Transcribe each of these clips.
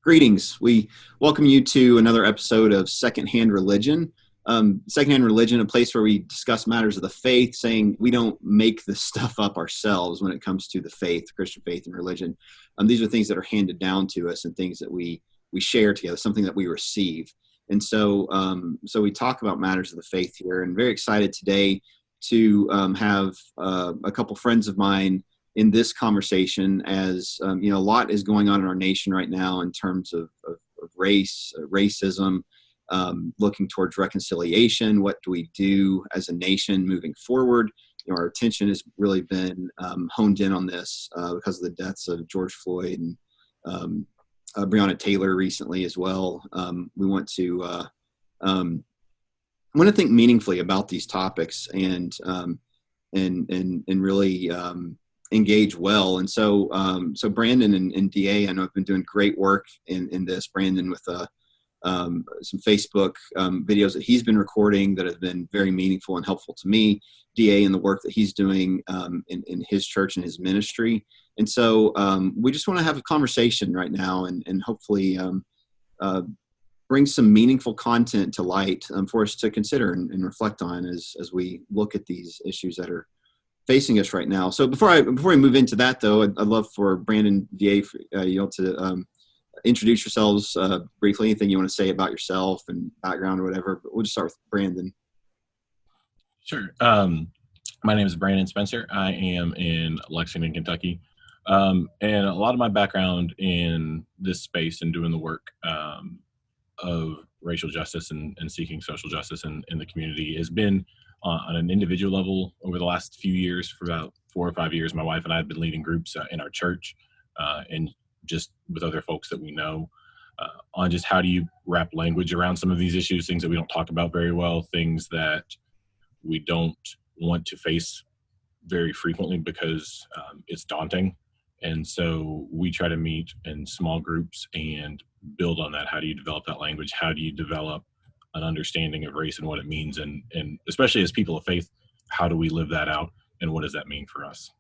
Greetings. We welcome you to another episode of Secondhand Religion. Secondhand Religion, a place where we discuss matters of the faith, saying we don't make this stuff up ourselves when it comes to the faith, Christian faith and religion. These are things that are handed down to us and things that we share together, something that we receive. And so we talk about matters of the faith here, and very excited today to have a couple friends of mine in this conversation, as a lot is going on in our nation right now in terms of race, racism, looking towards reconciliation. What do we do as a nation moving forward? Our attention has really been honed in on this because of the deaths of George Floyd and Breonna Taylor recently as well. We want to think meaningfully about these topics and really engage well. And so Brandon and D.A, I know have been doing great work in this. Brandon with some Facebook videos that he's been recording that have been very meaningful and helpful to me. D.A in the work that he's doing in his church and his ministry. And so we just want to have a conversation right now and hopefully bring some meaningful content to light for us to consider and reflect on as we look at these issues that are facing us right now. So before we move into that, though, I'd love for Brandon, D.A, to introduce yourselves briefly. Anything you want to say about yourself and background or whatever. But we'll just start with Brandon. Sure. My name is Brandon Spencer. I am in Lexington, Kentucky. And a lot of my background in this space and doing the work of racial justice and seeking social justice in the community has been on an individual level over the last few years. For about 4 or 5 years, my wife and I have been leading groups in our church and just with other folks that we know on just how do you wrap language around some of these issues, things that we don't talk about very well, things that we don't want to face very frequently because it's daunting. And so we try to meet in small groups and build on that. How do you develop that language? How do you develop an understanding of race and what it means? And especially as people of faith, how do we live that out? And what does that mean for us?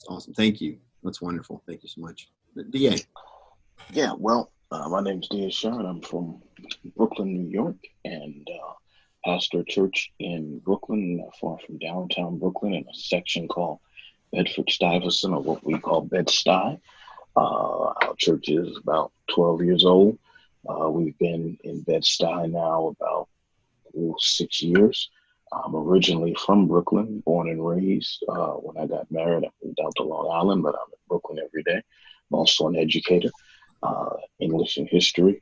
Awesome. Thank you. That's wonderful. Thank you so much. D.A. Yeah, well, my name's D.A. Sherron. I'm from Brooklyn, New York, and pastor a church in Brooklyn, not far from downtown Brooklyn, in a section called Bedford-Stuyvesant, or what we call Bed-Stuy. Our church is about 12 years old. We've been in Bed-Stuy now about 6 years. I'm originally from Brooklyn, born and raised. When I got married, I moved out to Long Island, but I'm in Brooklyn every day. I'm also an educator, English and history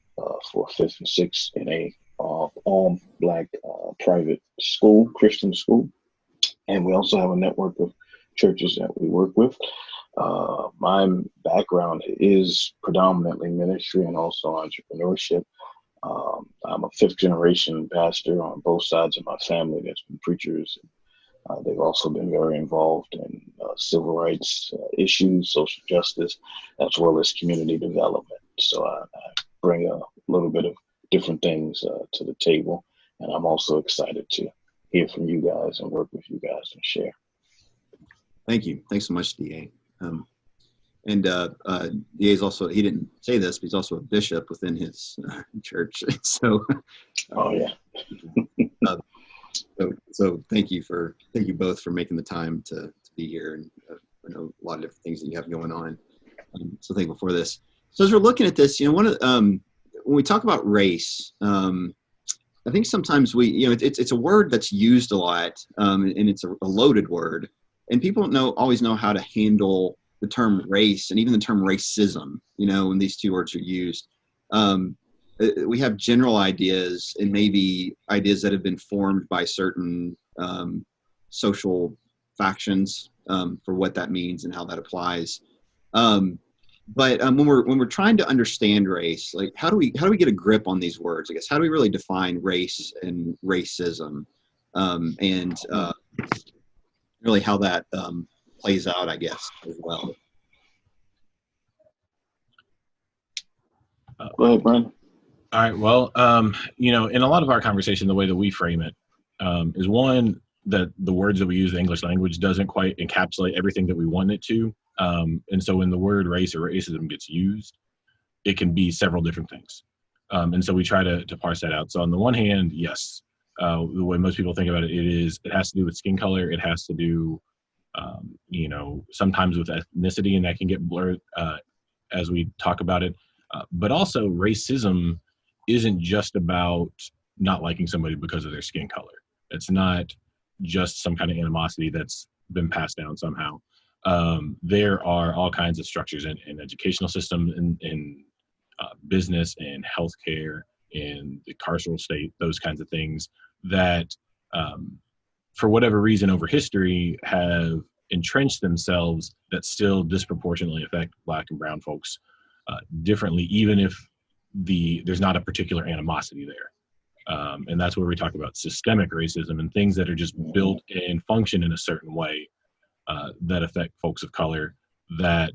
for 5th and 6th in a all-Black private school, Christian school. And we also have a network of churches that we work with. My background is predominantly ministry and also entrepreneurship. I'm a 5th generation pastor on both sides of my family that's been preachers. They've also been very involved in civil rights issues, social justice, as well as community development. So I bring a little bit of different things to the table. And I'm also excited to hear from you guys and work with you guys and share. Thank you. Thanks so much, D.A. And D.A. is also, he didn't say this, but he's also a bishop within his church. So, oh yeah. So thank you both for making the time to be here, and I know a lot of different things that you have going on. So thankful for this. So as we're looking at this, one of when we talk about race, I think sometimes it's a word that's used a lot, and it's a loaded word, and people don't always know how to handle the term race and even the term racism. When these two words are used. We have general ideas and maybe ideas that have been formed by certain social factions for what that means and how that applies. But when we're trying to understand race, like how do we get a grip on these words? I guess how do we really define race and racism, and really how that plays out, I guess, as well. Go ahead, Brian. All right. Well, in a lot of our conversation, the way that we frame it is one, that the words that we use in the English language doesn't quite encapsulate everything that we want it to. And so when the word race or racism gets used, it can be several different things. And so we try to parse that out. So on the one hand, yes, the way most people think about it, it has to do with skin color. It has to do, sometimes with ethnicity, and that can get blurred as we talk about it. But also racism isn't just about not liking somebody because of their skin color. It's not just some kind of animosity that's been passed down somehow. There are all kinds of structures in educational system, in business, in healthcare, in the carceral state, those kinds of things that, for whatever reason over history, have entrenched themselves that still disproportionately affect Black and brown folks differently, even if there's not a particular animosity there. And that's where we talk about systemic racism and things that are just built and function in a certain way that affect folks of color, that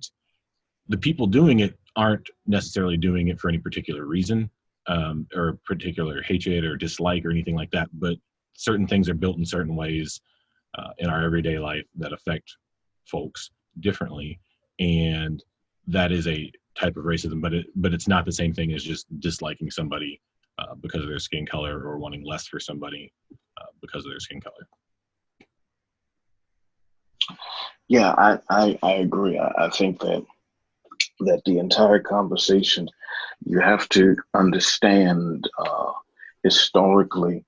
the people doing it aren't necessarily doing it for any particular reason or particular hatred or dislike or anything like that, but certain things are built in certain ways in our everyday life that affect folks differently. And that is a type of racism, but it's not the same thing as just disliking somebody because of their skin color, or wanting less for somebody because of their skin color. Yeah, I agree. I think that the entire conversation, you have to understand historically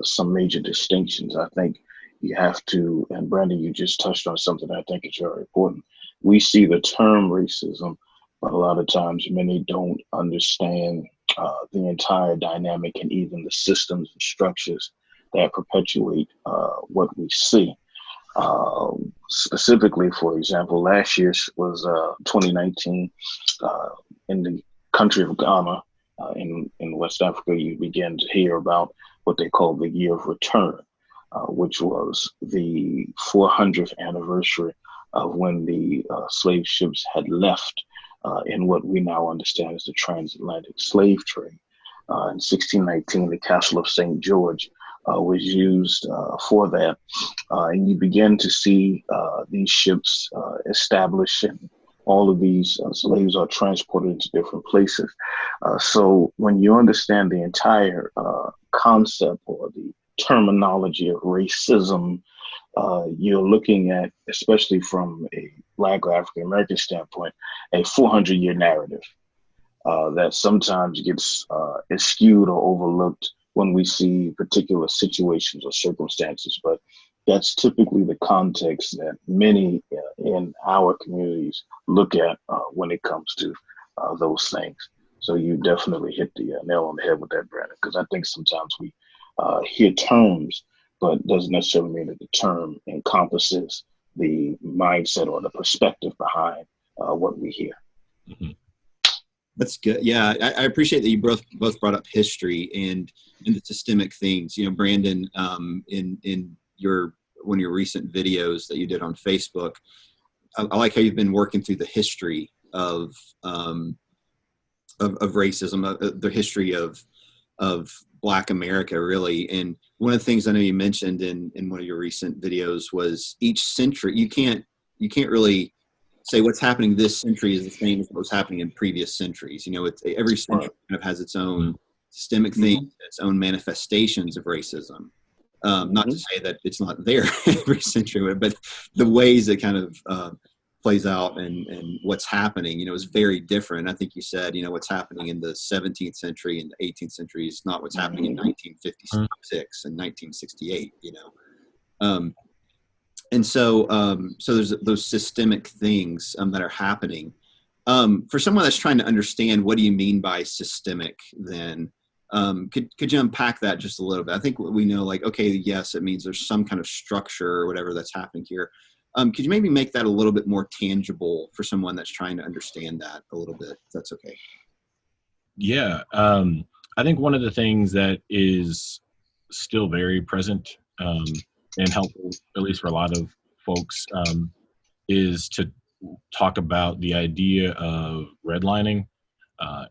some major distinctions. I think you have to, and Brandon, you just touched on something I think is very important. We see the term racism, but a lot of times many don't understand the entire dynamic and even the systems and structures that perpetuate what we see. Specifically, for example, last year was 2019 in the country of Ghana, in West Africa. You began to hear about what they call the Year of Return, which was the 400th anniversary of when the slave ships had left in what we now understand as the transatlantic slave trade. In 1619, the Castle of St. George was used for that. And you begin to see these ships established, and all of these slaves are transported into different places. So when you understand the entire concept or the terminology of racism, you're looking at, especially from a Black or African American standpoint, a 400-year narrative that sometimes gets eschewed or overlooked when we see particular situations or circumstances. But that's typically the context that many in our communities look at when it comes to those things. So you definitely hit the nail on the head with that, Brandon, because I think sometimes we hear terms, but doesn't necessarily mean that the term encompasses the mindset or the perspective behind what we hear. Mm-hmm. That's good. Yeah, I appreciate that you both brought up history and the systemic things. You know, Brandon, in one of your recent videos that you did on Facebook, I like how you've been working through the history of racism, the history of Black America, really. And one of the things I know you mentioned in one of your recent videos was each century, you can't really say what's happening this century is the same as what was happening in previous centuries. You know, every century kind of has its own systemic things, its own manifestations of racism. Not to say that it's not there every century, but the ways it kind of plays out and what's happening, you know, is very different. I think you said, you know, what's happening in the 17th century and the 18th century is not what's happening in 1956 and 1968, you know. And so there's those systemic things that are happening. For someone that's trying to understand, what do you mean by systemic then? Could you unpack that just a little bit? I think we know, like, okay, yes, it means there's some kind of structure or whatever that's happening here. Could you maybe make that a little bit more tangible for someone that's trying to understand that a little bit, if that's okay? Yeah. I think one of the things that is still very present and helpful, at least for a lot of folks, is to talk about the idea of redlining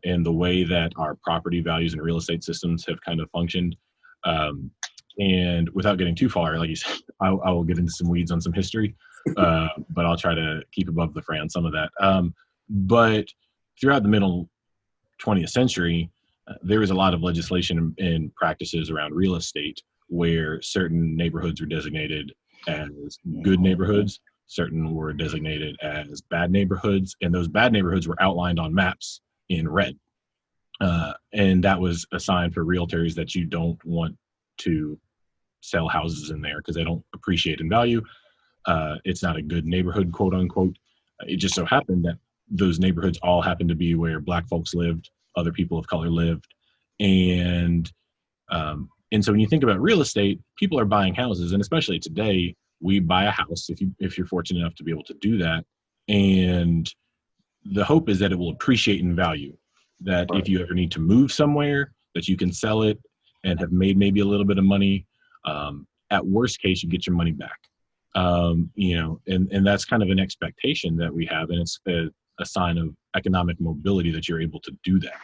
and the way that our property values and real estate systems have kind of functioned. And without getting too far, like you said, I will get into some weeds on some history, but I'll try to keep above the fray on some of that. But throughout the Middle 20th century, there was a lot of legislation and practices around real estate where certain neighborhoods were designated as good neighborhoods, certain were designated as bad neighborhoods, and those bad neighborhoods were outlined on maps in red. And that was a sign for realtors that you don't want to sell houses in there because they don't appreciate in value. It's not a good neighborhood, quote unquote. It just so happened that those neighborhoods all happened to be where Black folks lived, other people of color lived. And so when you think about real estate, people are buying houses, and especially today, we buy a house if you're fortunate enough to be able to do that. And the hope is that it will appreciate in value, that if you ever need to move somewhere, that you can sell it and have made maybe a little bit of money. At worst case, you get your money back. And that's kind of an expectation that we have, and it's a sign of economic mobility that you're able to do that.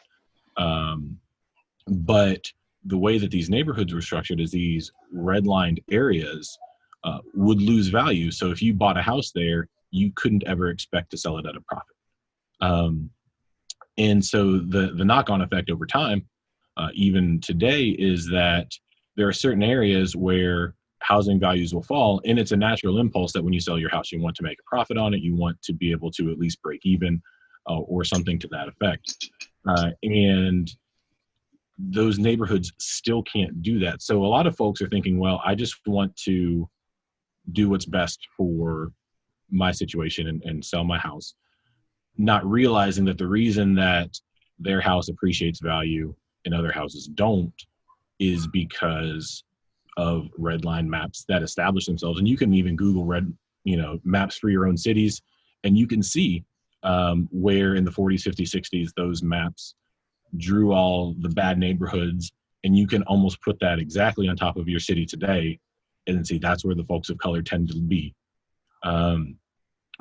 But the way that these neighborhoods were structured is these redlined areas would lose value. So if you bought a house there, you couldn't ever expect to sell it at a profit. And so the knock-on effect over time, even today, is that there are certain areas where housing values will fall, and it's a natural impulse that when you sell your house, you want to make a profit on it. You want to be able to at least break even or something to that effect. And those neighborhoods still can't do that. So a lot of folks are thinking, well, I just want to do what's best for my situation and sell my house, not realizing that the reason that their house appreciates value and other houses don't is because of red line maps that establish themselves. And you can even Google maps for your own cities, and you can see where in the 40s, 50s, 60s, those maps drew all the bad neighborhoods, and you can almost put that exactly on top of your city today and then see that's where the folks of color tend to be.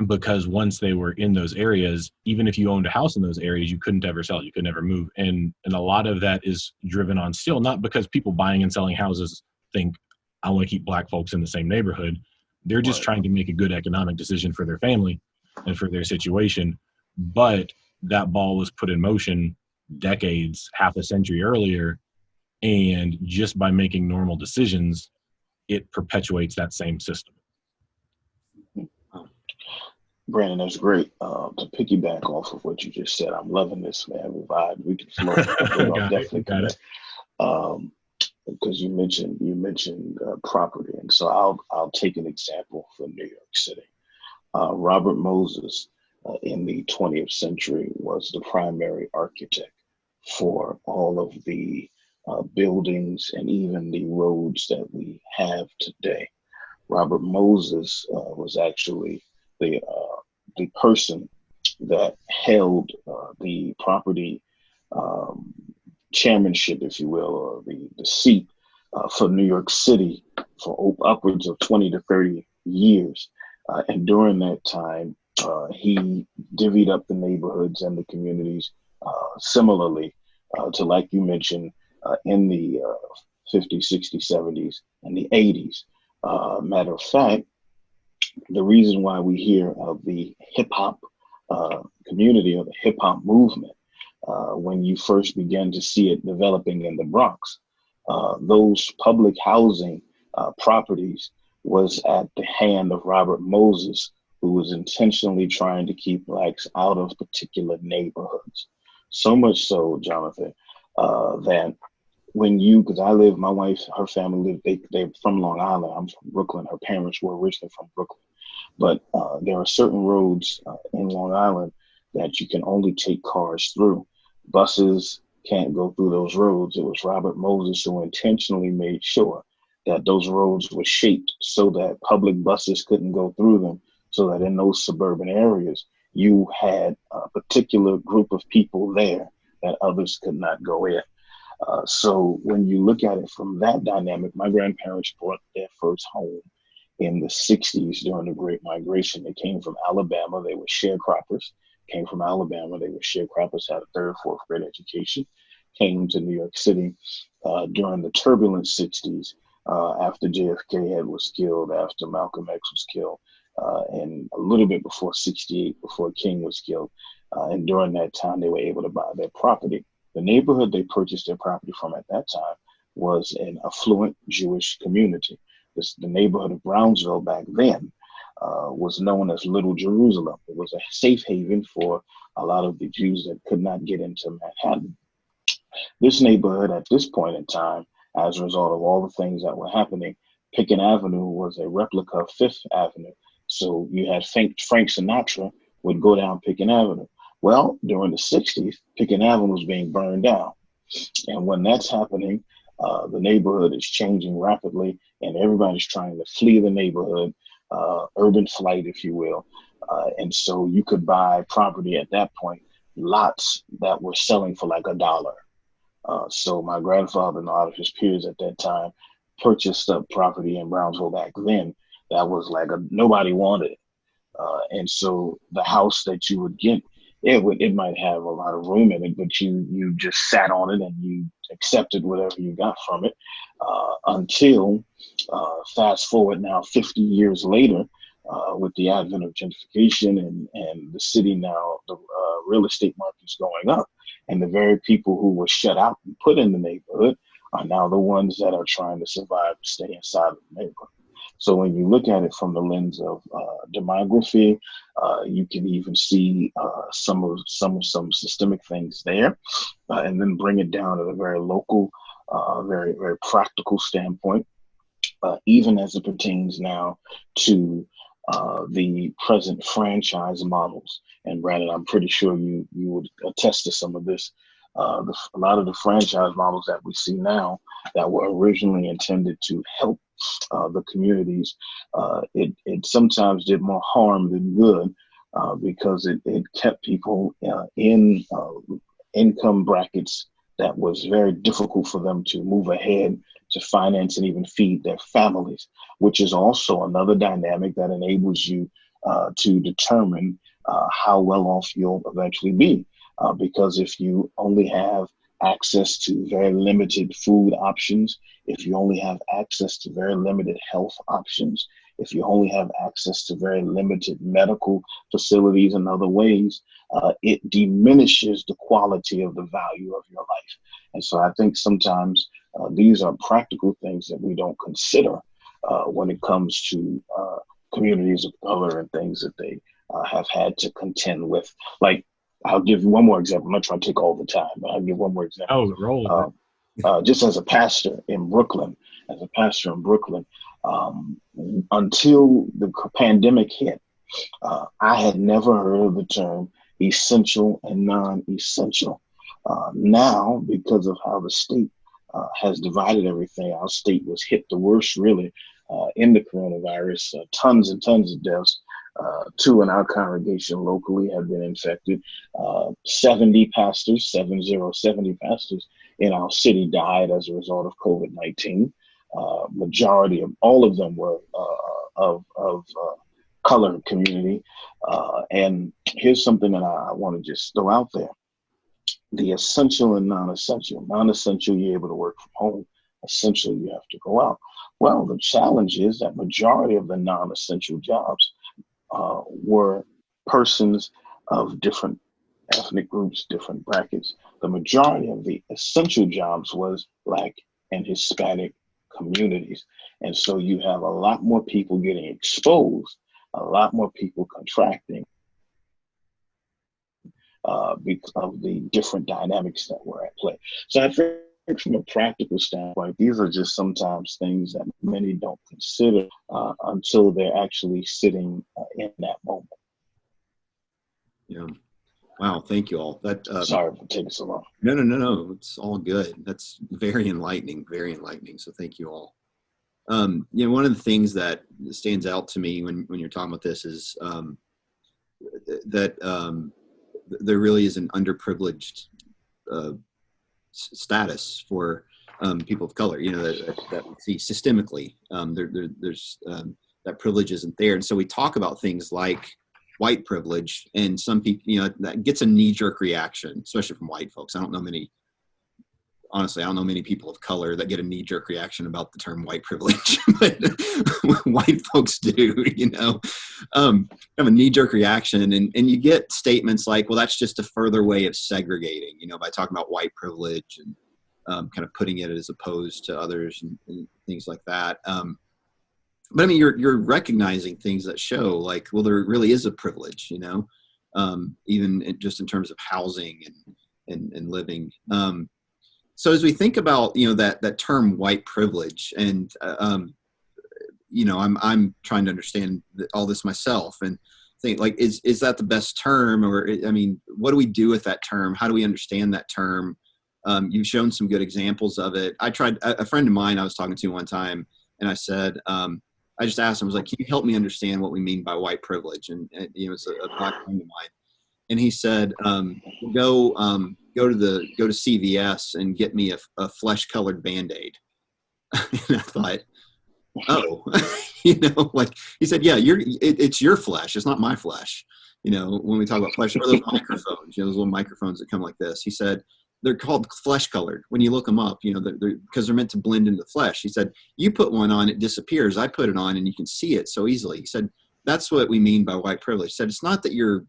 Because once they were in those areas, even if you owned a house in those areas, you couldn't ever sell it, you could never move. And a lot of that is driven on still, not because people buying and selling houses think, I want to keep Black folks in the same neighborhood. They're just trying to make a good economic decision for their family and for their situation. But that ball was put in motion decades, half a century earlier. And just by making normal decisions, it perpetuates that same system. Brandon, that's great. To piggyback off of what you just said, I'm loving this, man. We can flow. Definitely connect. Because you mentioned property, and so I'll take an example for New York City. Robert Moses in the 20th century was the primary architect for all of the buildings and even the roads that we have today. Robert Moses was actually the person that held the property chairmanship, if you will, or the seat for New York City for upwards of 20 to 30 years. And during that time, he divvied up the neighborhoods and the communities similarly to, like you mentioned, in the 50s, 60s, 70s, and the 80s. Matter of fact, the reason why we hear of the hip hop community or the hip hop movement, when you first began to see it developing in the Bronx, those public housing properties was at the hand of Robert Moses, who was intentionally trying to keep Blacks out of particular neighborhoods. So much so, Jonathan, that because my wife, her family they're from Long Island. I'm from Brooklyn. Her parents were originally from Brooklyn. But there are certain roads in Long Island that you can only take cars through. Buses can't go through those roads. It was Robert Moses who intentionally made sure that those roads were shaped so that public buses couldn't go through them, so that in those suburban areas, you had a particular group of people there that others could not go in. So when you look at it from that dynamic, my grandparents bought their first home in the 60s during the Great Migration. They came from Alabama. They were sharecroppers. Had a third, fourth grade education, came to New York City during the turbulent 60s after JFK was killed, after Malcolm X was killed, and a little bit before 68, before King was killed. And during that time, they were able to buy their property. The neighborhood they purchased their property from at that time was an affluent Jewish community. The neighborhood of Brownsville back then was known as Little Jerusalem. It was a safe haven for a lot of the Jews that could not get into Manhattan. This neighborhood at this point in time, as a result of all the things that were happening, Pickett Avenue was a replica of Fifth Avenue. So you had Frank Sinatra would go down Pickett Avenue. Well, during the 60s, Pickett Avenue was being burned down. And when that's happening, the neighborhood is changing rapidly and everybody's trying to flee the neighborhood, urban flight, if you will. And so you could buy property at that point, lots that were selling for like $1. So my grandfather and a lot of his peers at that time purchased up property in Brownsville back then that was like nobody wanted it. And so the house that you would get, it might have a lot of room in it, but you just sat on it and you accepted whatever you got from it until fast forward now 50 years later with the advent of gentrification and the city now, the real estate market's going up. And the very people who were shut out and put in the neighborhood are now the ones that are trying to survive, stay inside of the neighborhood. So when you look at it from the lens of demography, you can even see some systemic things there, and then bring it down at a very local, very, very practical standpoint, even as it pertains now to the present franchise models. And Brandon, I'm pretty sure you would attest to some of this. A lot of the franchise models that we see now that were originally intended to help the communities, it sometimes did more harm than good because it kept people in income brackets that was very difficult for them to move ahead to finance and even feed their families, which is also another dynamic that enables you to determine how well off you'll eventually be. Because if you only have access to very limited food options, if you only have access to very limited health options, if you only have access to very limited medical facilities and other ways, it diminishes the quality of the value of your life. And so I think sometimes these are practical things that we don't consider when it comes to communities of color and things that they have had to contend with. Like, I'll give you one more example. I'm not trying to take all the time, but I'll give one more example. Oh, roll. Just as a pastor in Brooklyn, until the pandemic hit, I had never heard of the term essential and non-essential. Now, because of how the state has divided everything, our state was hit the worst, really, in the coronavirus. Tons and tons of deaths. 2 in our congregation locally have been infected. 70 pastors in our city died as a result of COVID-19. Majority of all of them were of color community. And here's something that I want to just throw out there. The essential and non-essential. Non-essential, you're able to work from home. Essential, you have to go out. Well, the challenge is that majority of the non-essential jobs were persons of different ethnic groups, different brackets. The majority of the essential jobs was Black and Hispanic communities. And so you have a lot more people getting exposed, a lot more people contracting because of the different dynamics that were at play. So I think from a practical standpoint, these are just sometimes things that many don't consider until they're actually sitting in that moment. Yeah. Wow. Thank you all. Sorry for taking so long. No. It's all good. That's very enlightening. Very enlightening. So thank you all. One of the things that stands out to me when you're talking about this is that there really is an underprivileged status for people of color, that we see systemically. There's that privilege isn't there. And so we talk about things like white privilege, and some people, that gets a knee-jerk reaction, especially from white folks. I don't know many people of color that get a knee-jerk reaction about the term white privilege, but white folks do, kind of a knee-jerk reaction, and you get statements like, well, that's just a further way of segregating, by talking about white privilege and kind of putting it as opposed to others and things like that. But I mean, you're recognizing things that show like, well, there really is a privilege, even just in terms of housing and living. So as we think about, that term white privilege, and I'm trying to understand all this myself and think like, is that the best term? Or, I mean, what do we do with that term? How do we understand that term? You've shown some good examples of it. I tried, a friend of mine I was talking to one time, and I said, I just asked him, I was like, can you help me understand what we mean by white privilege? And it's a black friend of mine. And he said, go to CVS and get me a flesh colored Band-Aid. And I thought, oh, like he said, yeah, it's your flesh. It's not my flesh. When we talk about flesh, or those microphones, those little microphones that come like this, he said, they're called flesh colored. When you look them up, because they're meant to blend into the flesh. He said, you put one on, it disappears. I put it on and you can see it so easily. He said, that's what we mean by white privilege. He said, it's not that you're,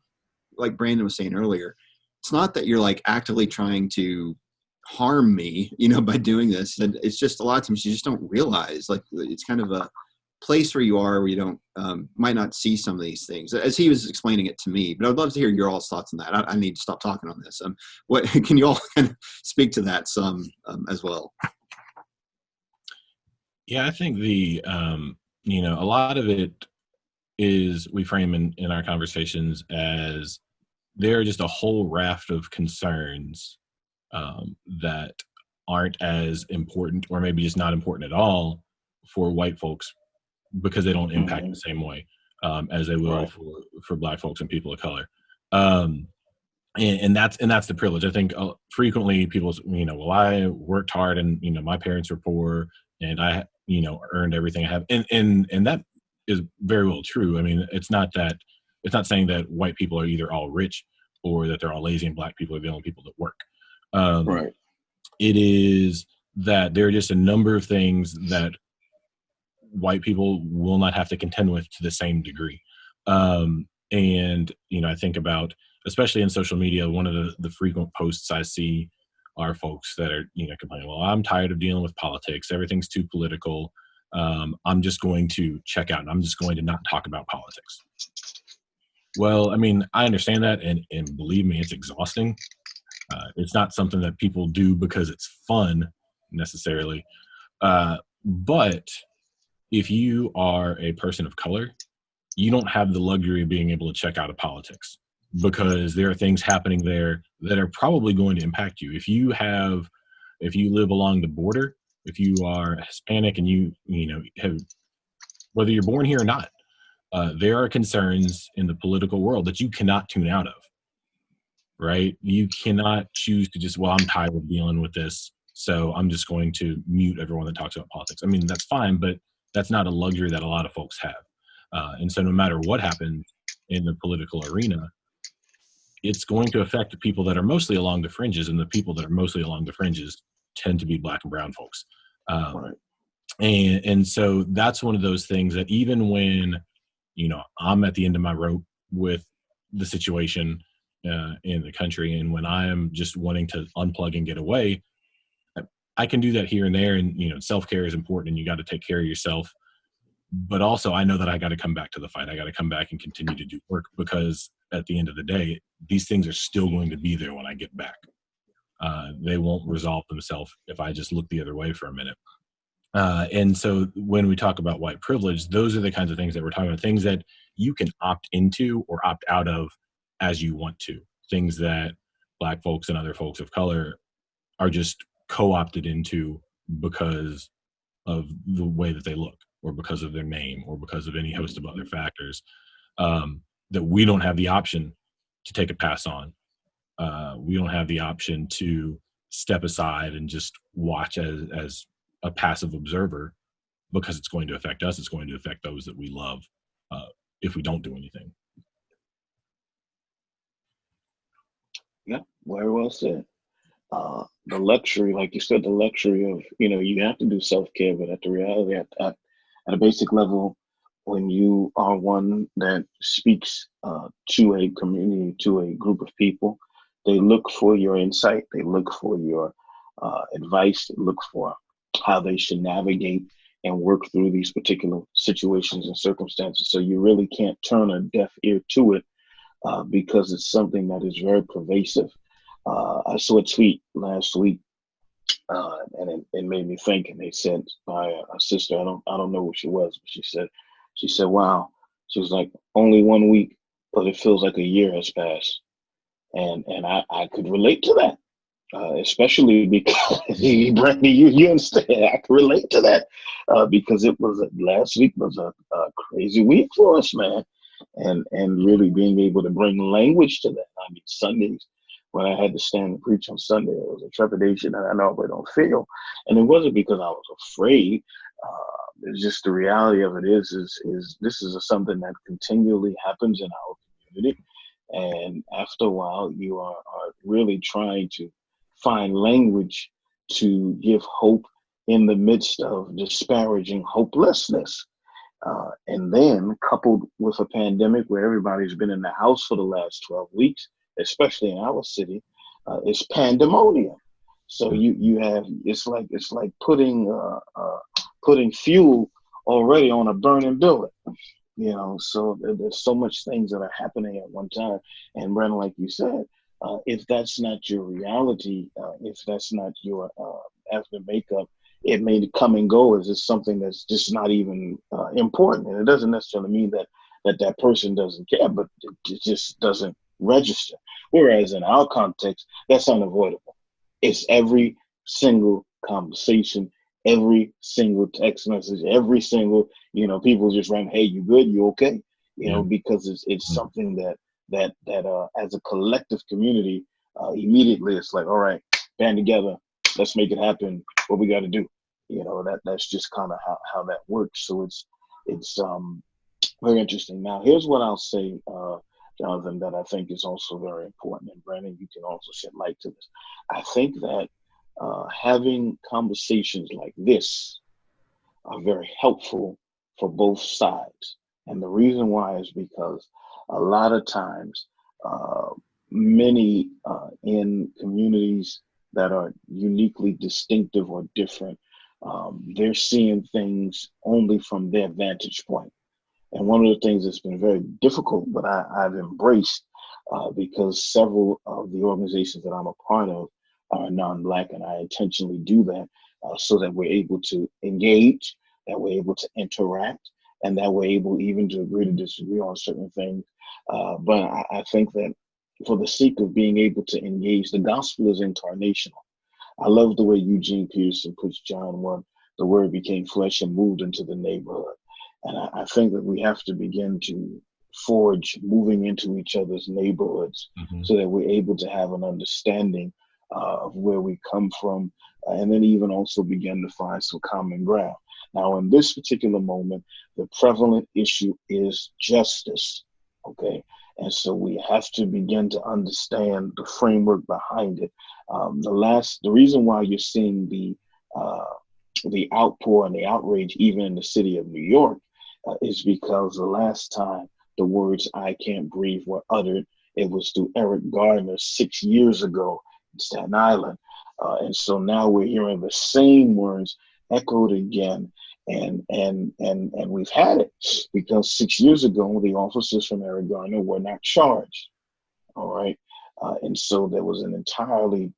like Brandon was saying earlier, it's not that you're like actively trying to harm me, by doing this. And it's just a lot of times you just don't realize, like, it's kind of a place where you are where you don't might not see some of these things as he was explaining it to me. But I'd love to hear your all's thoughts on that. I need to stop talking on this. What can you all kind of speak to that some as well? Yeah, I think a lot of it is we frame in our conversations as there are just a whole raft of concerns that aren't as important, or maybe just not important at all, for white folks, because they don't impact the same way as they will for black folks and people of color. And that's the privilege. I think frequently people, well, I worked hard and, my parents were poor and I, earned everything I have. And that is very well true. I mean, it's not saying that white people are either all rich or that they're all lazy and black people are the only people that work. Right. It is that there are just a number of things that white people will not have to contend with to the same degree. And, I think about, especially in social media, one of the frequent posts I see are folks that are, complaining, well, I'm tired of dealing with politics. Everything's too political. I'm just going to check out and I'm just going to not talk about politics. Well, I mean, I understand that. And believe me, it's exhausting. It's not something that people do because it's fun necessarily. But if you are a person of color, you don't have the luxury of being able to check out of politics, because there are things happening there that are probably going to impact you. If you live along the border, if you are Hispanic and you have, whether you're born here or not, there are concerns in the political world that you cannot tune out of, right? You cannot choose to just, well, I'm tired of dealing with this, so I'm just going to mute everyone that talks about politics. I mean, that's fine, but that's not a luxury that a lot of folks have. And so no matter what happens in the political arena, it's going to affect the people that are mostly along the fringes, and the people that are mostly along the fringes tend to be black and brown folks. Right. And so that's one of those things that even when, I'm at the end of my rope with the situation in the country, and when I am just wanting to unplug and get away, I can do that here and there. And, self-care is important and you got to take care of yourself. But also I know that I got to come back to the fight. I got to come back and continue to do work, because at the end of the day, these things are still going to be there when I get back. They won't resolve themselves if I just look the other way for a minute. And so when we talk about white privilege, those are the kinds of things that we're talking about, things that you can opt into or opt out of as you want to, things that black folks and other folks of color are just co-opted into because of the way that they look, or because of their name, or because of any host of other factors, that we don't have the option to take a pass on. We don't have the option to step aside and just watch as a passive observer, because it's going to affect us. It's going to affect those that we love if we don't do anything. Yeah, very well said. The luxury, like you said, the luxury of, you have to do self-care, but at the reality, at a basic level, when you are one that speaks to a community, to a group of people, they look for your insight, they look for your advice, they look for how they should navigate and work through these particular situations and circumstances. So you really can't turn a deaf ear to it because it's something that is very pervasive. I saw a tweet last week, and it made me think. And they said by a sister, I don't know who she was, but she said, "Wow," she was like, "Only 1 week, but it feels like a year has passed." And I could relate to that. Especially because Brandy, you understand. I can relate to that because it was last week was a crazy week for us, man, and really being able to bring language to that. I mean, Sundays when I had to stand and preach on Sunday, it was a trepidation that I normally don't feel, and it wasn't because I was afraid. It's just the reality of it is this is something that continually happens in our community, and after a while, you are really trying to find language to give hope in the midst of disparaging hopelessness. And then coupled with a pandemic where everybody's been in the house for the last 12 weeks, especially in our city, it's pandemonium. So you have it's like putting fuel already on a burning building. So there's so much things that are happening at one time. And Brandon, like you said, if that's not your reality, if that's not your after makeup, it may come and go as it's something that's just not even important. And it doesn't necessarily mean that person doesn't care, but it just doesn't register. Whereas in our context, that's unavoidable. It's every single conversation, every single text message, every single, people just run, "Hey, you good? You okay?" Because it's something that as a collective community, immediately it's like, all right, band together, let's make it happen. What we got to do, that's just kind of how that works. So it's very interesting. Now, here's what I'll say, Jonathan, that I think is also very important. And Brandon, you can also shed light to this. I think that having conversations like this are very helpful for both sides. And the reason why is because a lot of times, many in communities that are uniquely distinctive or different, they're seeing things only from their vantage point. And one of the things that's been very difficult, but I've embraced because several of the organizations that I'm a part of are non-Black, and I intentionally do that so that we're able to engage, that we're able to interact, and that we're able even to agree to disagree on certain things. But I think that for the sake of being able to engage, the gospel is incarnational. I love the way Eugene Peterson puts John 1, the word became flesh and moved into the neighborhood. And I think that we have to begin to forge moving into each other's neighborhoods so that we're able to have an understanding of where we come from, and then even also begin to find some common ground. Now, in this particular moment, the prevalent issue is justice, okay? And so we have to begin to understand the framework behind it. The reason why you're seeing the outpour and the outrage even in the city of New York is because the last time the words "I can't breathe" were uttered, it was through Eric Gardner 6 years ago in Staten Island. And so now we're hearing the same words echoed again. And we've had it because 6 years ago, the officers from Eric Gardner were not charged. All right. And so there was an entirely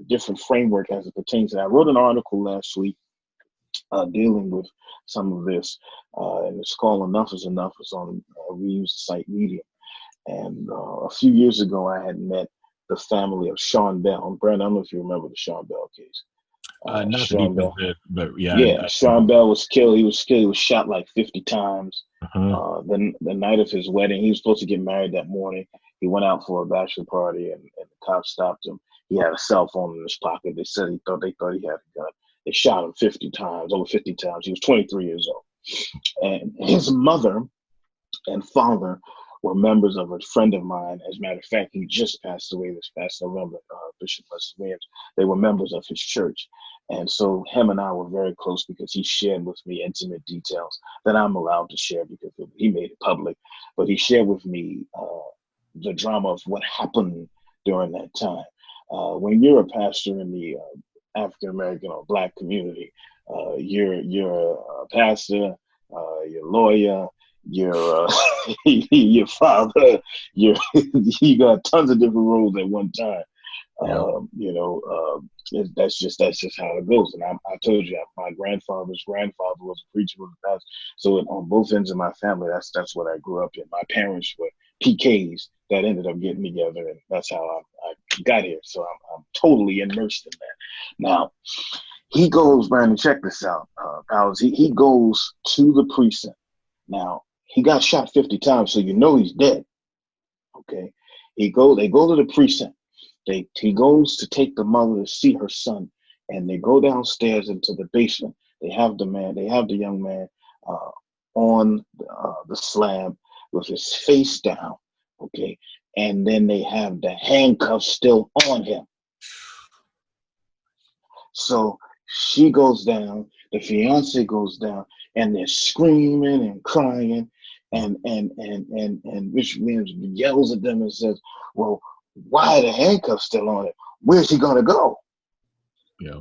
different framework as it pertains to that. I wrote an article last week dealing with some of this, and it's called "Enough is Enough." It's on we use the site Medium. And a few years ago, I had met the family of Sean Bell. And Brandon, I don't know if you remember the Sean Bell case. Not Sean Bell. but yeah. Yeah, Sean Bell was killed. He was killed. He was shot like 50 times. The night of his wedding, he was supposed to get married that morning. He went out for a bachelor party, and the cops stopped him. He had a cell phone in his pocket. They said they thought he had a gun. They shot him over 50 times. He was 23 years old. And his mother and father were members of a friend of mine. As a matter of fact, he just passed away this past November, Bishop Lester Williams. They were members of his church. And so him and I were very close because he shared with me intimate details that I'm allowed to share because he made it public. But he shared with me the drama of what happened during that time. When you're a pastor in the African American or Black community, you're a pastor, you're a lawyer, you're your father, you got tons of different roles at one time. Yeah. That's just how it goes. And I told you, my grandfather's grandfather was a preacher, was a pastor. So on both ends of my family, that's what I grew up in. My parents were PKs that ended up getting together, and that's how I got here. So I'm totally immersed in that. Now, he goes, Brandon, check this out, Powers. He goes to the precinct. Now, he got shot 50 times, so you know he's dead. Okay. They go to the precinct. He goes to take the mother to see her son, and they go downstairs into the basement. They have the young man on the slab with his face down, okay? And then they have the handcuffs still on him. So she goes down, the fiance goes down, and they're screaming and crying, and Bishop Williams yells at them and says, well, why are the handcuffs still on him? Where's he gonna go? Yeah.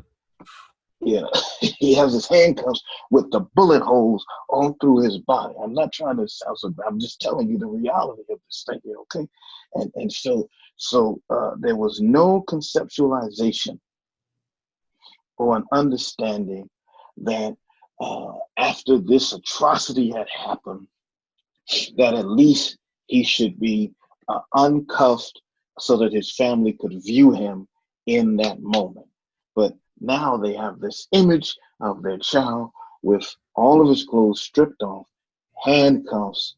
Yeah, he has his handcuffs with the bullet holes all through his body. I'm not trying to sound so bad. I'm just telling you the reality of this thing, okay? And so there was no conceptualization or an understanding that after this atrocity had happened, that at least he should be uncuffed so that his family could view him in that moment. But now they have this image of their child with all of his clothes stripped off, handcuffs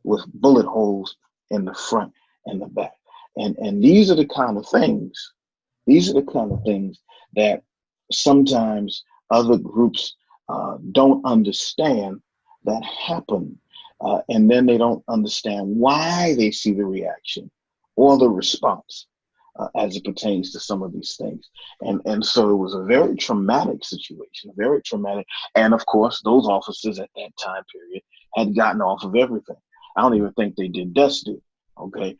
with bullet holes in the front and the back. And these are the kind of things, that sometimes other groups don't understand that happen. And then they don't understand why they see the reaction or the response as it pertains to some of these things. And so it was a very traumatic situation, very traumatic. And of course, those officers at that time period had gotten off of everything. I don't even think they did death due. Okay.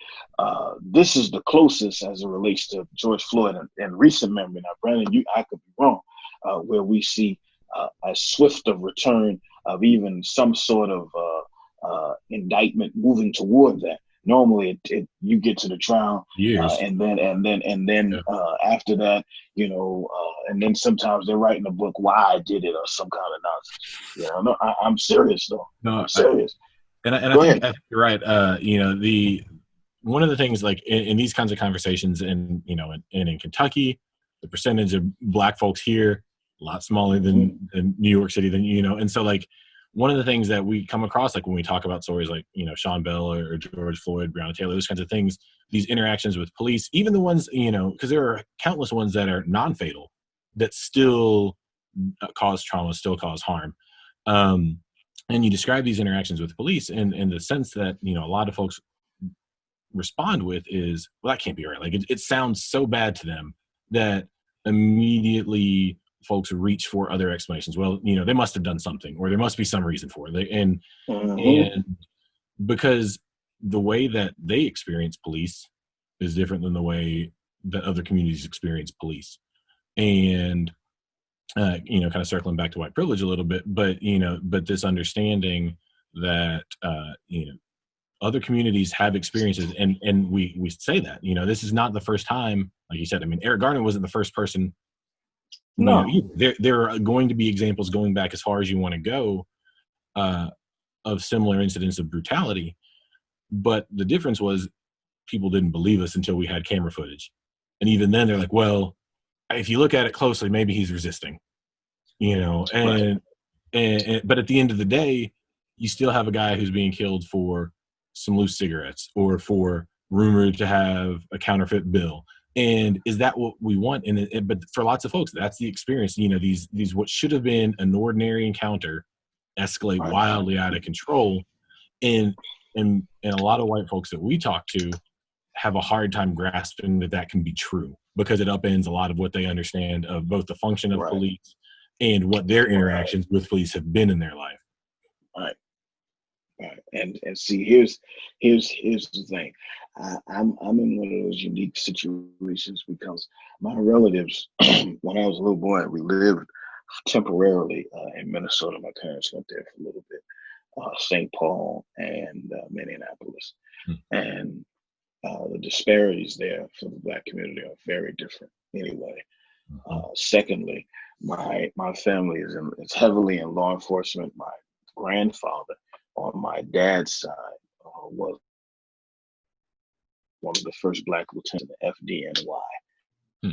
This is the closest as it relates to George Floyd in recent memory. Now, Brandon, I could be wrong, where we see a swift of return of even some sort of indictment moving toward that. Normally, you get to the trial, and then yeah. After that, and then sometimes they're writing a book why I did it or some kind of nonsense. No, I'm serious though. No, I'm serious. I think you're right. One of the things like in these kinds of conversations, and in Kentucky, the percentage of Black folks here a lot smaller than New York City, and so like. One of the things that we come across, like when we talk about stories like, Sean Bell or George Floyd, Breonna Taylor, those kinds of things, these interactions with police, even the ones, because there are countless ones that are non-fatal that still cause trauma, still cause harm. And you describe these interactions with police in the sense that, a lot of folks respond with is, well, that can't be right. Like it sounds so bad to them that immediately folks reach for other explanations. Well, they must have done something, or there must be some reason for it. And because the way that they experience police is different than the way that other communities experience police. And, kind of circling back to white privilege a little bit, but this understanding that, other communities have experiences, and we say that, this is not the first time, like you said. I mean, Eric Garner wasn't the first person. No, there are going to be examples going back as far as you want to go of similar incidents of brutality. But the difference was people didn't believe us until we had camera footage. And even then they're like, well, if you look at it closely, maybe he's resisting, and but at the end of the day, you still have a guy who's being killed for some loose cigarettes or for rumored to have a counterfeit bill. And is that what we want? But for lots of folks, that's the experience. These what should have been an ordinary encounter escalate wildly out of control. And and a lot of white folks that we talk to have a hard time grasping that can be true, because it upends a lot of what they understand of both the function of police and what their interactions with police have been in their life. Right. Right. And see, here's the thing. I'm in one of those unique situations because my relatives, when I was a little boy, we lived temporarily in Minnesota. My parents went there for a little bit, St. Paul and Minneapolis, and the disparities there for the Black community are very different. Anyway, secondly, my family is heavily in law enforcement. My grandfather on my dad's side was one of the first Black lieutenants in the FDNY.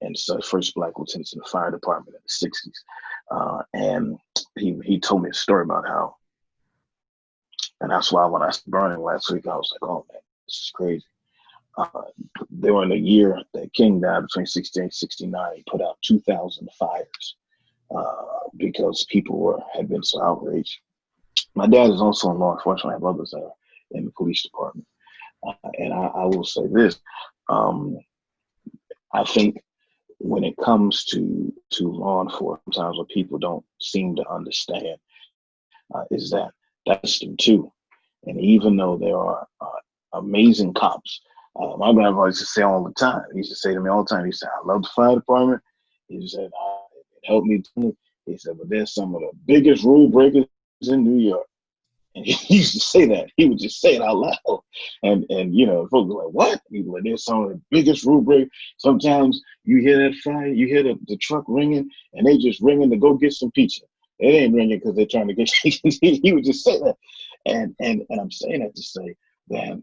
And so first Black lieutenants in the fire department in the 60s. And he told me a story about how, and that's why when I was burning last week, I was like, oh man, this is crazy. During the year that King died, between 68 and 69, he put out 2,000 fires because people had been so outraged. My dad is also in law enforcement. I have others that are in the police department. And I will say this, I think when it comes to law enforcement, sometimes what people don't seem to understand is that that's them too. And even though there are amazing cops, my grandfather used to say all the time, he used to say to me all the time, he said, I love the fire department. He said, it helped me too. He said, but there's some of the biggest rule breakers in New York. And he used to say that. He would just say it out loud. And you know, folks were like, what? He was like, there's some of the biggest rule breakers. Sometimes you hear that fire, you hear the truck ringing, and they just ringing to go get some pizza. They ain't ringing because they're trying to get he would just say that. And I'm saying that to say that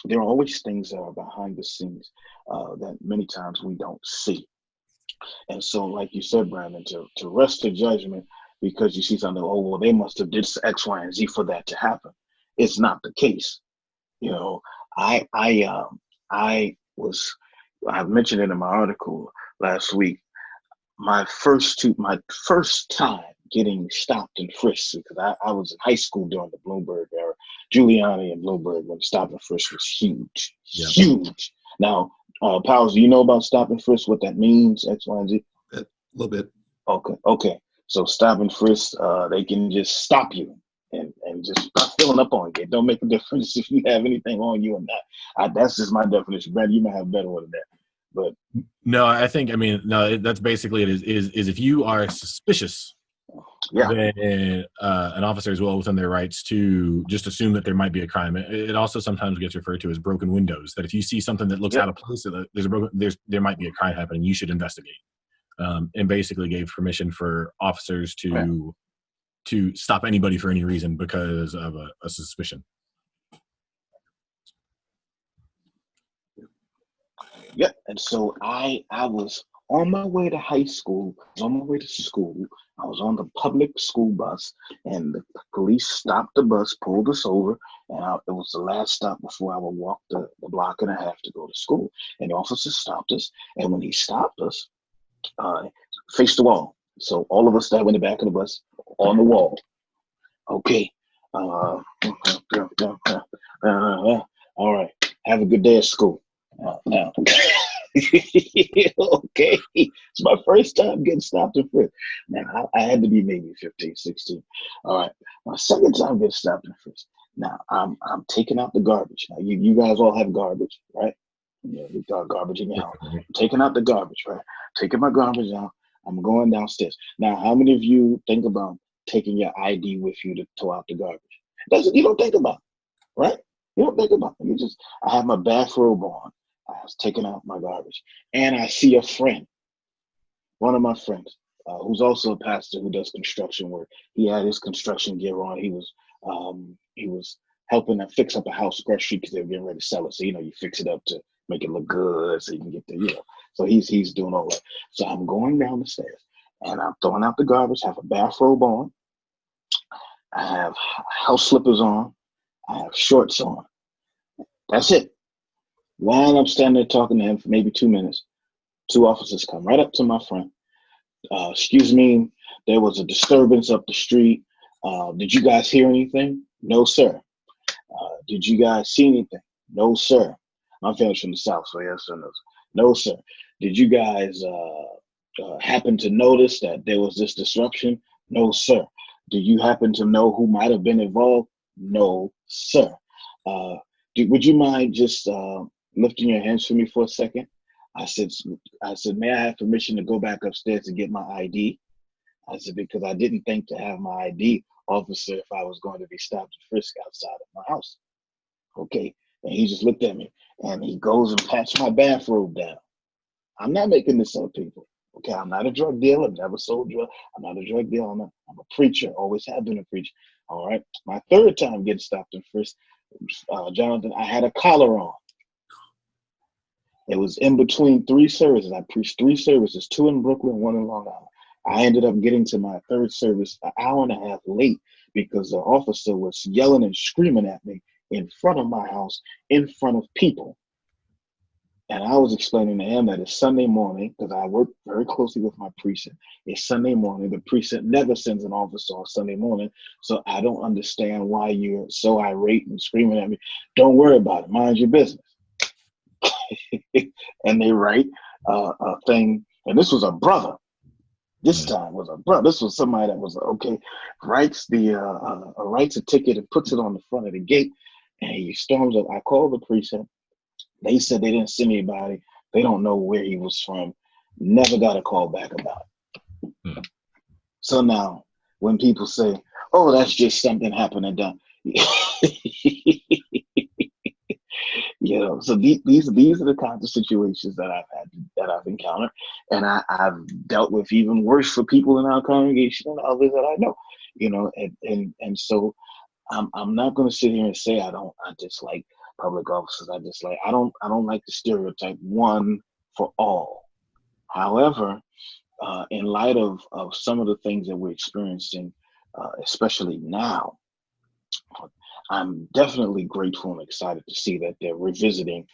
there are always things that are behind the scenes that many times we don't see. And so, like you said, Brandon, to rest the judgment because you see something, oh, well, they must have did X, Y, and Z for that to happen. It's not the case. You know, I mentioned it in my article last week. My first time getting stopped and frisked, because I was in high school during the Bloomberg era, Giuliani and Bloomberg, when stop and frisk was huge, huge. Now, Powers, do you know about stop and frisk, what that means, X, Y, and Z? A little bit. Okay. So stop and frisk, they can just stop you and just start filling up on you. It don't make a difference if you have anything on you or not. That's just my definition. Brad, you might have a better one than that. But no, that's basically it. Is if you are suspicious, then an officer is well within their rights to just assume that there might be a crime. It also sometimes gets referred to as broken windows. That if you see something that looks out of place, there might be a crime happening, you should investigate. And basically gave permission for officers to stop anybody for any reason because of a suspicion. Yeah, and so I was on my way to high school, I was on the public school bus, and the police stopped the bus, pulled us over, and it was the last stop before I would walk the block and a half to go to school. And the officer stopped us, and when he stopped us, faced the wall. So all of us that were in the back of the bus on the wall. Okay. All right. Have a good day at school. Now. Okay. It's my first time getting stopped and frisked. Now, I had to be maybe 15, 16. All right. My second time getting stopped and frisked. Now, I'm taking out the garbage. Now, you guys all have garbage, right? Yeah, we got garbage in your house. I'm taking out the garbage, right? Taking my garbage out. I'm going downstairs. Now, how many of you think about taking your ID with you to throw out the garbage? You don't think about it, right? You don't think about it. I have my bathrobe on. I was taking out my garbage. And I see a friend, one of my friends, who's also a pastor who does construction work. He had his construction gear on. He was helping to fix up a house across the street because they were getting ready to sell it. So, you fix it up to make it look good so you can get the, So he's doing all that. So I'm going down the stairs and I'm throwing out the garbage, have a bathrobe on. I have house slippers on. I have shorts on. That's it. While I'm standing there talking to him for maybe 2 minutes, 2 officers come right up to my front. Excuse me, there was a disturbance up the street. Did you guys hear anything? No, sir. Did you guys see anything? No, sir. My family's from the South, so yes sir, no. No, sir. Did you guys happen to notice that there was this disruption? No, sir. Do you happen to know who might have been involved? No, sir. Would you mind just lifting your hands for me for a second? I said, may I have permission to go back upstairs to get my ID? I said, because I didn't think to have my ID, officer, if I was going to be stopped and frisked outside of my house. Okay. And he just looked at me and he goes and pats my bathrobe down. I'm not making this up, people. Okay, I'm not a drug dealer. I've never sold drugs. I'm not a drug dealer. I'm a preacher. Always have been a preacher. All right. My third time getting stopped and frisked, Jonathan, I had a collar on. It was in between 3 services. I preached 3 services, 2 in Brooklyn, 1 in Long Island. I ended up getting to my 3rd service an hour and a half late because the officer was yelling and screaming at me in front of my house, in front of people. And I was explaining to him that it's Sunday morning, because I work very closely with my precinct. It's Sunday morning. The precinct never sends an officer on Sunday morning. So I don't understand why you're so irate and screaming at me. Don't worry about it. Mind your business. And they write a thing. And this was a brother. This time was a brother. This was somebody that was, okay, writes a ticket and puts it on the front of the gate. And he storms up. I called the precinct. They said they didn't see anybody. They don't know where he was from. Never got a call back about it. So now, when people say, "Oh, that's just something happening down," so these are the kinds of situations that I've encountered, and I've dealt with even worse for people in our congregation and others that I know, and so I'm not going to sit here and say I dislike public officers. I don't like the stereotype one for all. However, in light of some of the things that we're experiencing, especially now, I'm definitely grateful and excited to see that they're revisiting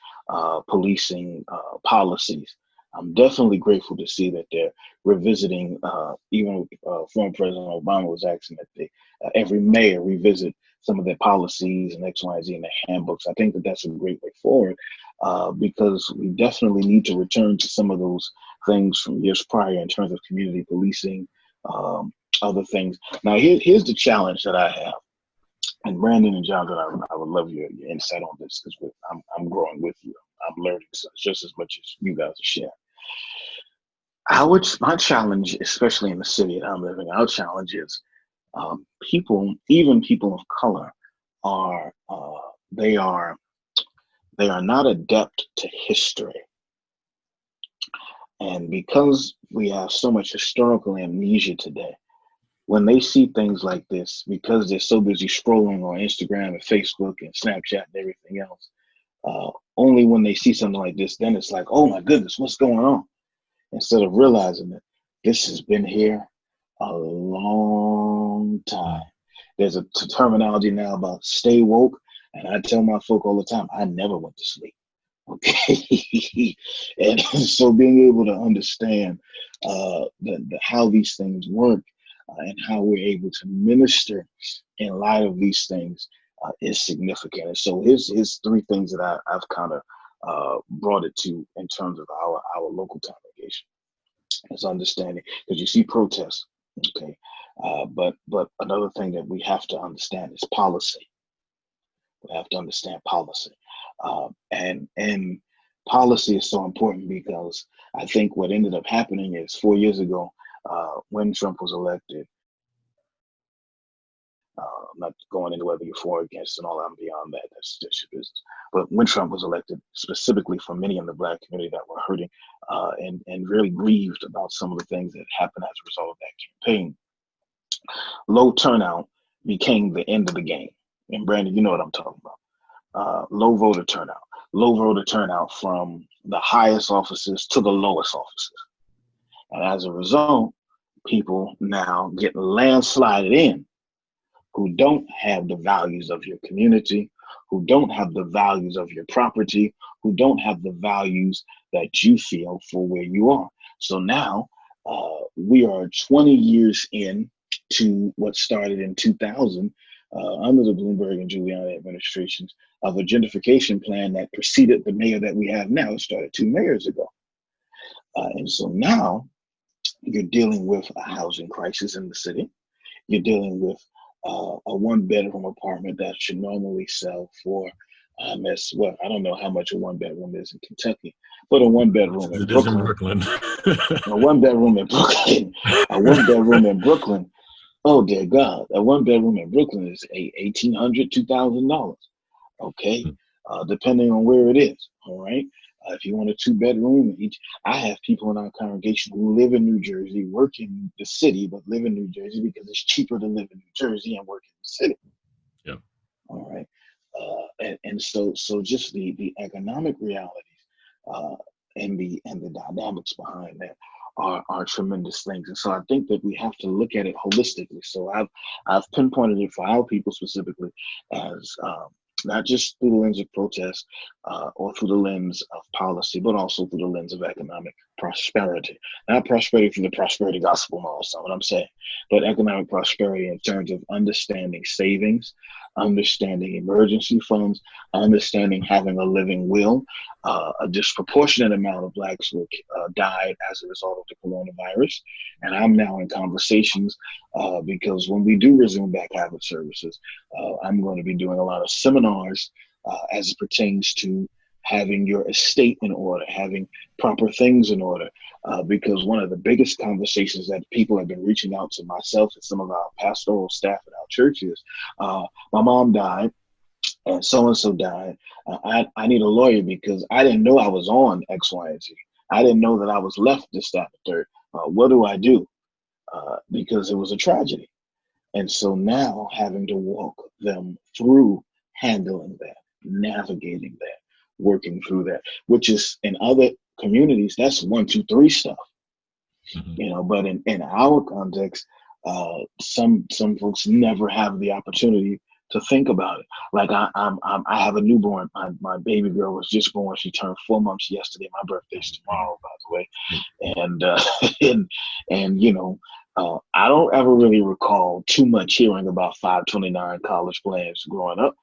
policing policies. I'm definitely grateful to see that they're revisiting, even former President Obama was asking that every mayor revisit some of their policies and X, Y, Z in their handbooks. I think that that's a great way forward because we definitely need to return to some of those things from years prior in terms of community policing, other things. Now, here's the challenge that I have. And Brandon and Jonathan, I would love your insight on this because I'm growing with you. I'm learning just as much as you guys are sharing. My challenge, especially in the city that I'm living, our challenge is people, even people of color, they are not adept to history. And because we have so much historical amnesia today, when they see things like this, because they're so busy scrolling on Instagram and Facebook and Snapchat and everything else, only when they see something like this, then it's like, oh my goodness, what's going on? Instead of realizing that this has been here a long time. There's a terminology now about stay woke, and I tell my folk all the time, I never went to sleep. Okay, and so being able to understand how these things work and how we're able to minister in light of these things is significant. And so here's 3 things that I've kind of brought it to in terms of our local congregation. It's understanding, because you see protests, okay, but another thing that we have to understand is policy. We have to understand policy, and policy is so important because I think what ended up happening is 4 years ago, when Trump was elected. I'm not going into whether you're for or against and all that. I'm beyond that. That's your business. But when Trump was elected, specifically for many in the Black community that were hurting and really grieved about some of the things that happened as a result of that campaign, low turnout became the end of the game. And Brandon, you know what I'm talking about. Low voter turnout from the highest offices to the lowest offices. And as a result, people now get landslided in who don't have the values of your community, who don't have the values of your property, who don't have the values that you feel for where you are. So now we are 20 years in to what started in 2000 under the Bloomberg and Giuliani administrations of a gentrification plan that preceded the mayor that we have now. It started 2 mayors ago. And so now you're dealing with a housing crisis in the city. You're dealing with a 1-bedroom apartment that should normally sell for I don't know how much a 1-bedroom is in Kentucky, but a 1-bedroom in Brooklyn. A 1-bedroom in Brooklyn. A 1-bedroom in Brooklyn. Oh dear God! A 1-bedroom in Brooklyn is $1,800, $2,000. Okay, depending on where it is. All right. If you want a 2-bedroom, I have people in our congregation who live in New Jersey, work in the city, but live in New Jersey because it's cheaper to live in New Jersey and work in the city. Yeah. All right. And so just the economic realities and the dynamics behind that are tremendous things. And so I think that we have to look at it holistically. So I've pinpointed it for our people specifically as not just through the lens of protest or through the lens of policy, but also through the lens of economic prosperity. Not prosperity through the prosperity gospel model, that's not what I'm saying, but economic prosperity in terms of understanding savings, understanding emergency funds, understanding having a living will. A disproportionate amount of Blacks died as a result of the coronavirus. And I'm now in conversations because when we do resume back Habit services, I'm going to be doing a lot of seminars as it pertains to having your estate in order, having proper things in order. Because one of the biggest conversations that people have been reaching out to myself and some of our pastoral staff at our churches, my mom died and so-and-so died. I need a lawyer because I didn't know I was on X, Y, and Z. I didn't know that I was left this, that, and third. What do I do? Because it was a tragedy. And so now having to walk them through handling that, navigating that, working through that, which is in other communities, that's 1, 2, 3 stuff. Mm-hmm. But in our context, some folks never have the opportunity to think about it. Like I have a newborn. My baby girl was just born. She turned 4 months yesterday. My birthday's tomorrow, by the way. And I don't ever really recall too much hearing about 529 college plans growing up.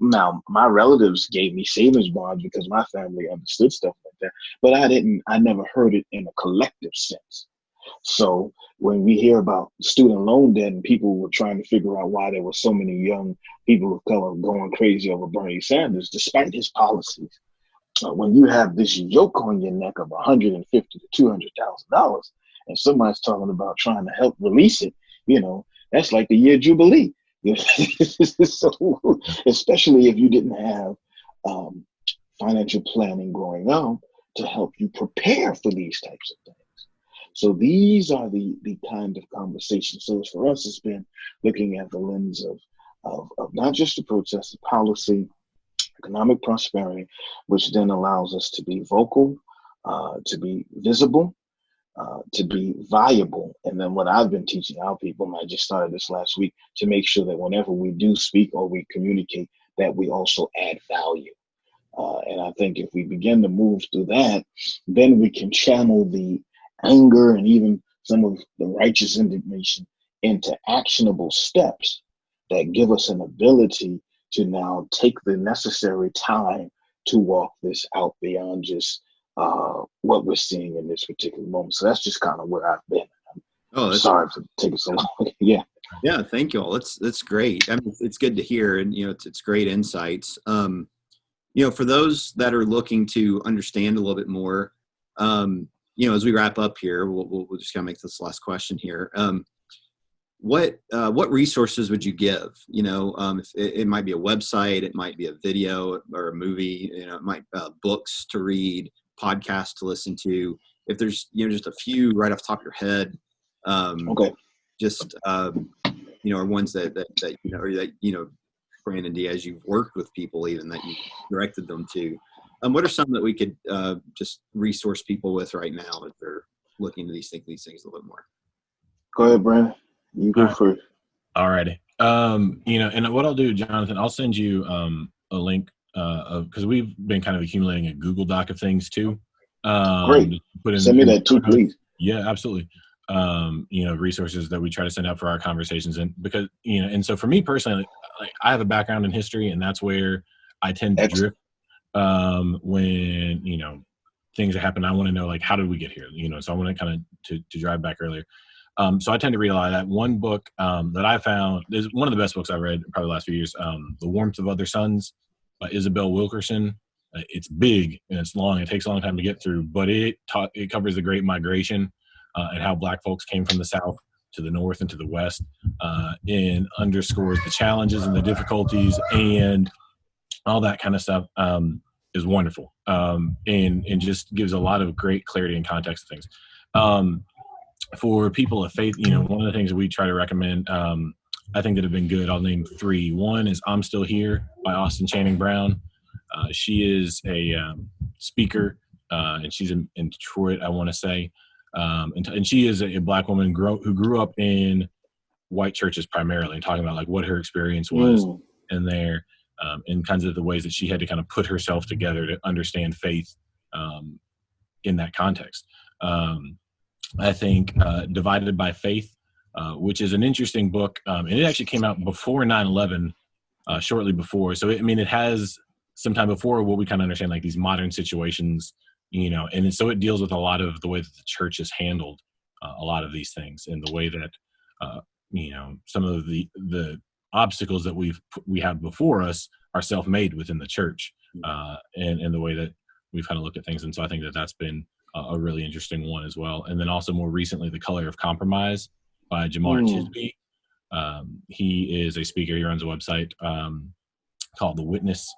Now my relatives gave me savings bonds because my family understood stuff like that, but I never heard it in a collective sense. So when we hear about student loan debt and people were trying to figure out why there were so many young people of color going crazy over Bernie Sanders, despite his policies, when you have this yoke on your neck of $150,000 to $200,000 and somebody's talking about trying to help release it, that's like the year Jubilee. So, especially if you didn't have financial planning growing up to help you prepare for these types of things. So these are the kind of conversations. So for us, it's been looking at the lens of not just the protest, the policy, economic prosperity, which then allows us to be vocal, to be visible, to be viable. And then what I've been teaching our people, and I just started this last week, to make sure that whenever we do speak or we communicate, that we also add value. And I think if we begin to move through that, then we can channel the anger and even some of the righteous indignation into actionable steps that give us an ability to now take the necessary time to walk this out beyond just what we're seeing in this particular moment. So that's just kind of where I've been. Sorry for taking so long. Yeah. Yeah. Thank you all. That's great. I mean, it's good to hear, and it's great insights. For those that are looking to understand a little bit more, as we wrap up here, we'll just kind of make this last question here. What resources would you give? If it might be a website, it might be a video or a movie. It might books to read, podcasts to listen to. If there's just a few right off the top of your head, okay, just or ones that Brandon D.A, as you've worked with people even that you directed them to. What are some that we could just resource people with right now if they're looking to these things a little bit more? Go ahead, Brandon. You go first. All righty. And what I'll do, Jonathan, I'll send you a link because we've been kind of accumulating a Google Doc of things too. Great. Send me that too, please. Yeah, absolutely. resources that we try to send out for our conversations. And because, and so for me personally, like I have a background in history, and that's where I tend to drift when, things that happen. I want to know, like, how did we get here? So I want to kind of to drive back earlier. So I tend to read a lot of that. One book that I found is one of the best books I've read probably the last few years, The Warmth of Other Suns by Isabel Wilkerson. It's big and it's long. It takes a long time to get through, but it covers the Great Migration and how Black folks came from the South to the North and to the West, and underscores the challenges and the difficulties and all that kind of stuff. Is wonderful, and just gives a lot of great clarity and context to things. For people of faith, one of the things that we try to recommend, I think that have been good, I'll name 3. One is I'm Still Here by Austin Channing Brown. She is a speaker, and she's in Detroit, I want to say. And she is a Black woman who grew up in white churches primarily, and talking about like what her experience was in there, and kinds of the ways that she had to kind of put herself together to understand faith in that context. I think Divided by Faith, which is an interesting book, and it actually came out before 9/11, shortly before. So it has some time before what we kind of understand, like these modern situations, and so it deals with a lot of the way that the church has handled a lot of these things, and the way that some of the obstacles that we have before us are self-made within the church, and the way that we've kind of looked at things. And so I think that that's been a really interesting one as well. And then also more recently, The Color of Compromise by Jamar Tisby. He is a speaker. He runs a website called The Witness,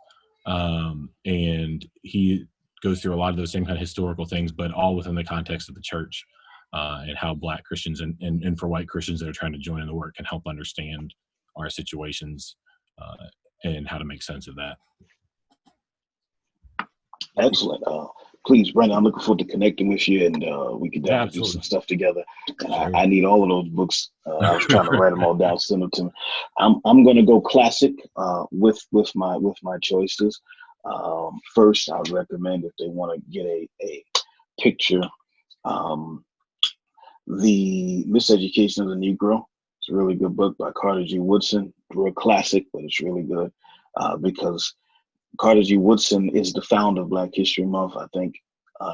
and he goes through a lot of those same kind of historical things, but all within the context of the church, and how Black Christians and for white Christians that are trying to join in the work can help understand our situations, and how to make sense of that. Excellent. Please, Brandon, I'm looking forward to connecting with you, and we can definitely do some stuff together. And I need all of those books. I was trying to write them all down, send them to me. I'm going to go classic with my choices. First, I would recommend, if they want to get a picture, The Miseducation of the Negro. It's a really good book by Carter G. Woodson. Real classic, but it's really good because Carter G. Woodson is the founder of Black History Month. I think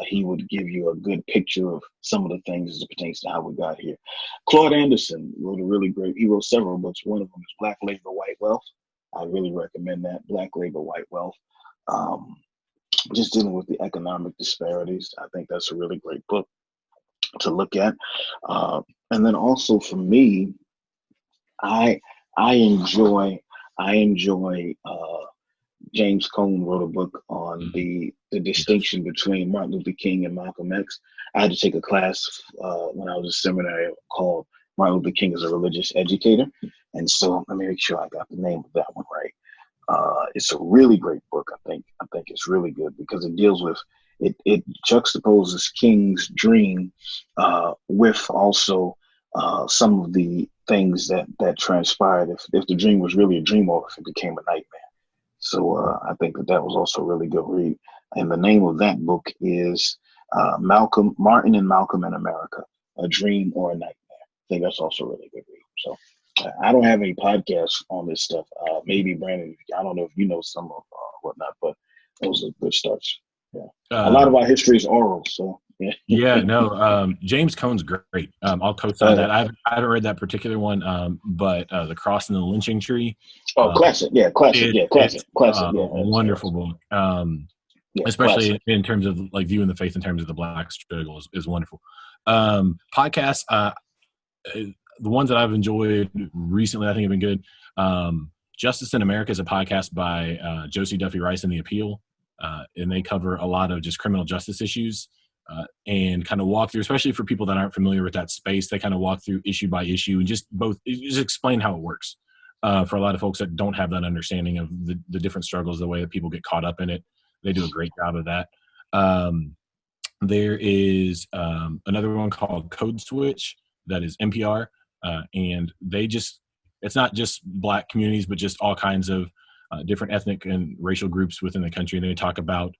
he would give you a good picture of some of the things as it pertains to how we got here. Claude Anderson he wrote several books. One of them is Black Labor, White Wealth. I really recommend that, Black Labor, White Wealth. Just dealing with the economic disparities. I think that's a really great book to look at. And then also for me, I enjoy James Cone wrote a book on the distinction between Martin Luther King and Malcolm X. I had to take a class when I was in seminary called Martin Luther King as a Religious Educator. And so let me make sure I got the name of that one right. It's a really great book. I think it's really good because it deals with, it juxtaposes King's dream with also some of the things that transpired if the dream was really a dream or if it became a nightmare. So I think that was also a really good read. And the name of that book is Martin and Malcolm in America, A Dream or a Nightmare. I think that's also a really good read. So I don't have any podcasts on this stuff. Maybe Brandon, I don't know if you know some of whatnot, but those are good starts. Yeah, a lot of our history is oral, so yeah. Yeah, no. James Cone's great. I'll co-sign that. I haven't read that particular one, but The Cross and the Lynching Tree. Classic. Yeah, classic. Classic. Wonderful book. Especially classic. In terms of like viewing the faith in terms of the Black struggle is wonderful. Podcasts. The ones that I've enjoyed recently, I think have been good. Justice in America is a podcast by Josie Duffy Rice and The Appeal. And they cover a lot of just criminal justice issues and kind of walk through, especially for people that aren't familiar with that space, they kind of walk through issue by issue and just explain how it works for a lot of folks that don't have that understanding of the different struggles, the way that people get caught up in it. They do a great job of that. There is another one called Code Switch that is NPR. And it's not just Black communities, but just all kinds of different ethnic and racial groups within the country. And they talk about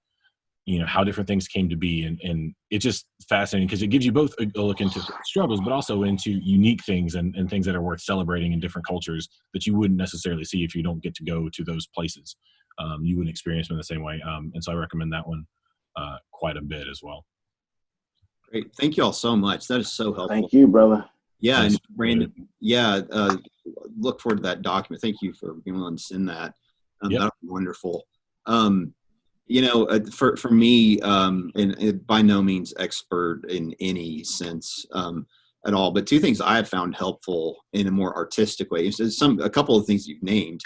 how different things came to be. And it's just fascinating because it gives you both a look into struggles, but also into unique things and things that are worth celebrating in different cultures that you wouldn't necessarily see if you don't get to go to those places. You wouldn't experience them in the same way. And so I recommend that one quite a bit as well. Great. Thank you all so much. That is so helpful. Thank you, brother. Yeah. Thanks. And Brandon, look forward to that document. Thank you for being willing to send that. Yep. That was wonderful. For me, and by no means expert in any sense at all, but two things I have found helpful in a more artistic way is a couple of things you've named.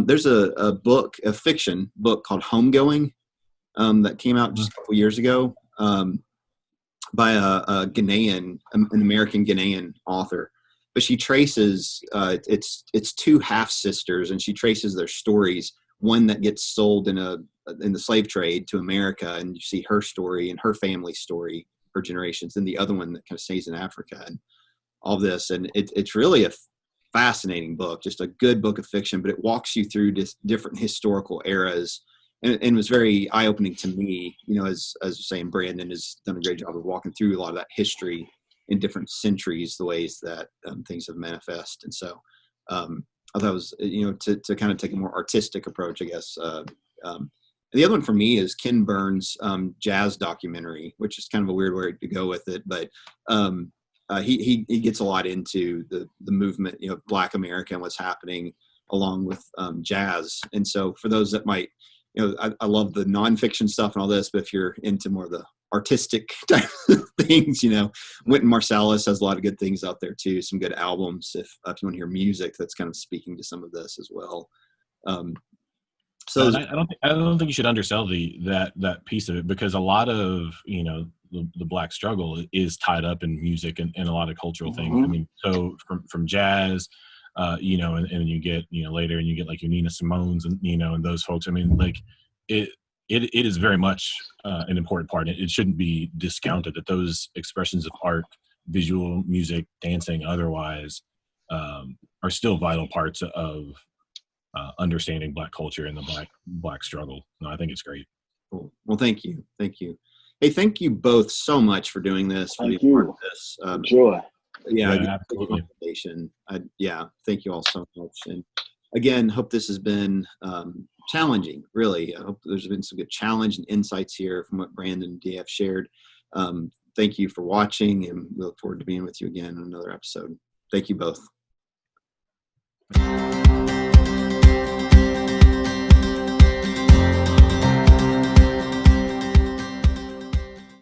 There's a fiction book called Homegoing that came out just a couple years ago by a Ghanaian, an American Ghanaian author. But she traces it's two half sisters, and she traces their stories. One that gets sold in the slave trade to America, and you see her story and her family story, her generations, and the other one that kind of stays in Africa, and all this. And it's really a fascinating book, just a good book of fiction, but it walks you through different historical eras, and was very eye-opening to me. As I was saying, Brandon has done a great job of walking through a lot of that history in different centuries, the ways that things have manifest. And so I thought it was, to kind of take a more artistic approach, I guess. The other one for me is Ken Burns' jazz documentary, which is kind of a weird way to go with it, but he gets a lot into the movement, Black America and what's happening along with jazz. And so for those that might, I love the nonfiction stuff and all this, but if you're into more of the artistic type of things, Wynton Marsalis has a lot of good things out there too. Some good albums if you want to hear music that's kind of speaking to some of this as well. So I don't think you should undersell that piece of it, because a lot of the Black struggle is tied up in music and a lot of cultural things. I mean, so from jazz, and you get later, and you get like your Nina Simone's and and those folks. I mean, like it is very much an important part. It shouldn't be discounted that those expressions of art, visual, music, dancing, otherwise, are still vital parts of understanding Black culture and the Black struggle. No, I think it's great. Cool. Well, thank you. Hey, thank you both so much for doing this. Thank you. Joy. Yeah, absolutely. Thank you all so much. And again, hope this has been challenging. Really, I hope there's been some good challenge and insights here from what Brandon and D.A have shared. Thank you for watching, and we look forward to being with you again in another episode. Thank you both.